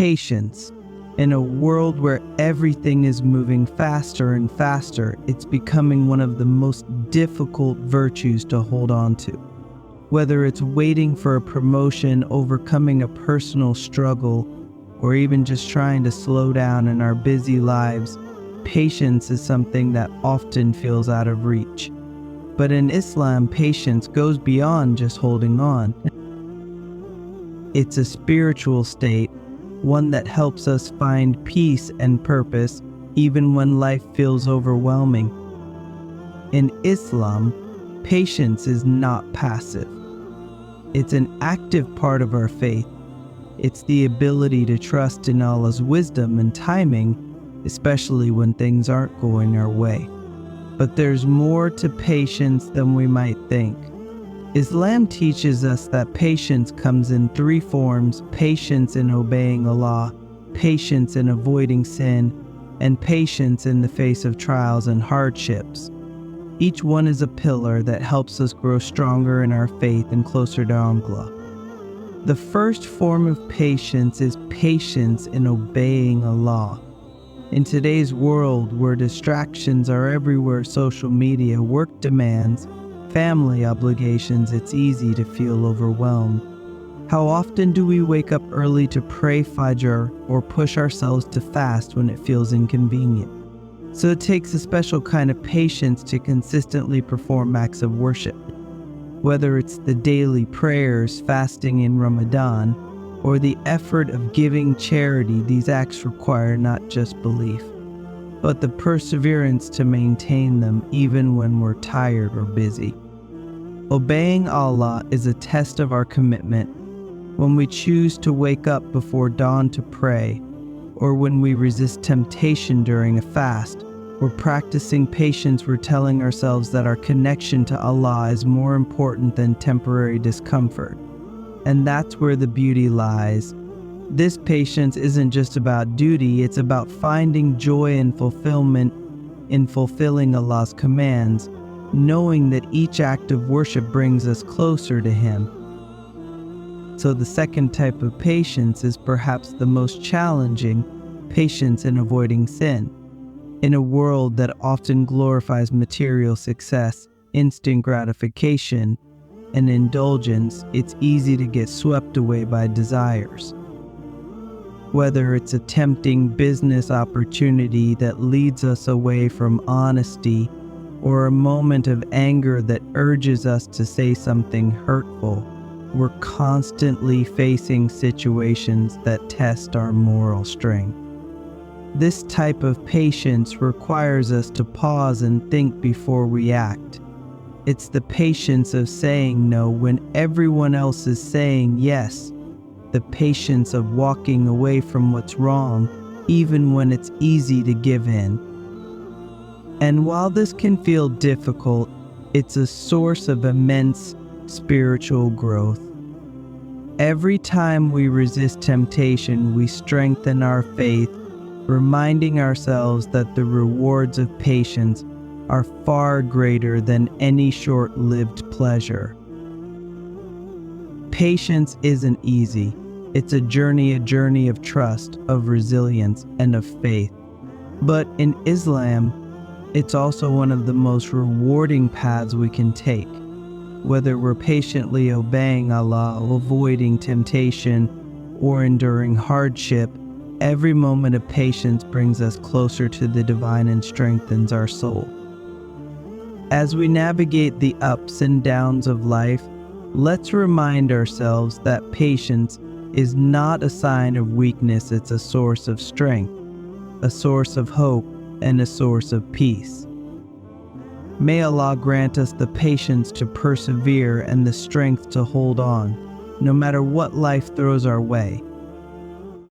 Patience. In a world where everything is moving faster and faster, it's becoming one of the most difficult virtues to hold on to. Whether it's waiting for a promotion, overcoming a personal struggle, or even just trying to slow down in our busy lives, patience is something that often feels out of reach. But in Islam, patience goes beyond just holding on. It's a spiritual state, one that helps us find peace and purpose even when life feels overwhelming. In Islam, patience is not passive. It's an active part of our faith. It's the ability to trust in Allah's wisdom and timing, especially when things aren't going our way. But there's more to patience than we might think. Islam teaches us that patience comes in three forms: patience in obeying Allah, patience in avoiding sin, and patience in the face of trials and hardships. Each one is a pillar that helps us grow stronger in our faith and closer to Allah. The first form of patience is patience in obeying Allah. In today's world where distractions are everywhere, social media, work demands, family obligations, it's easy to feel overwhelmed. How often do we wake up early to pray Fajr or push ourselves to fast when it feels inconvenient? So it takes a special kind of patience to consistently perform acts of worship. Whether it's the daily prayers, fasting in Ramadan, or the effort of giving charity, these acts require not just belief, but the perseverance to maintain them even when we're tired or busy. Obeying Allah is a test of our commitment. When we choose to wake up before dawn to pray, or when we resist temptation during a fast, we're practicing patience. We're telling ourselves that our connection to Allah is more important than temporary discomfort. And that's where the beauty lies. This patience isn't just about duty, it's about finding joy and fulfillment in fulfilling Allah's commands, knowing that each act of worship brings us closer to Him. So the second type of patience is perhaps the most challenging: patience in avoiding sin. In a world that often glorifies material success, instant gratification, and indulgence, it's easy to get swept away by desires. Whether it's a tempting business opportunity that leads us away from honesty, or a moment of anger that urges us to say something hurtful, we're constantly facing situations that test our moral strength. This type of patience requires us to pause and think before we act. It's the patience of saying no when everyone else is saying yes. The patience of walking away from what's wrong, even when it's easy to give in. And while this can feel difficult, it's a source of immense spiritual growth. Every time we resist temptation, we strengthen our faith, reminding ourselves that the rewards of patience are far greater than any short-lived pleasure. Patience isn't easy. It's a journey of trust, of resilience, and of faith. But in Islam, it's also one of the most rewarding paths we can take. Whether we're patiently obeying Allah, avoiding temptation, or enduring hardship, every moment of patience brings us closer to the divine and strengthens our soul. As we navigate the ups and downs of life, let's remind ourselves that patience is not a sign of weakness, it's a source of strength, a source of hope, and a source of peace. May Allah grant us the patience to persevere and the strength to hold on, no matter what life throws our way.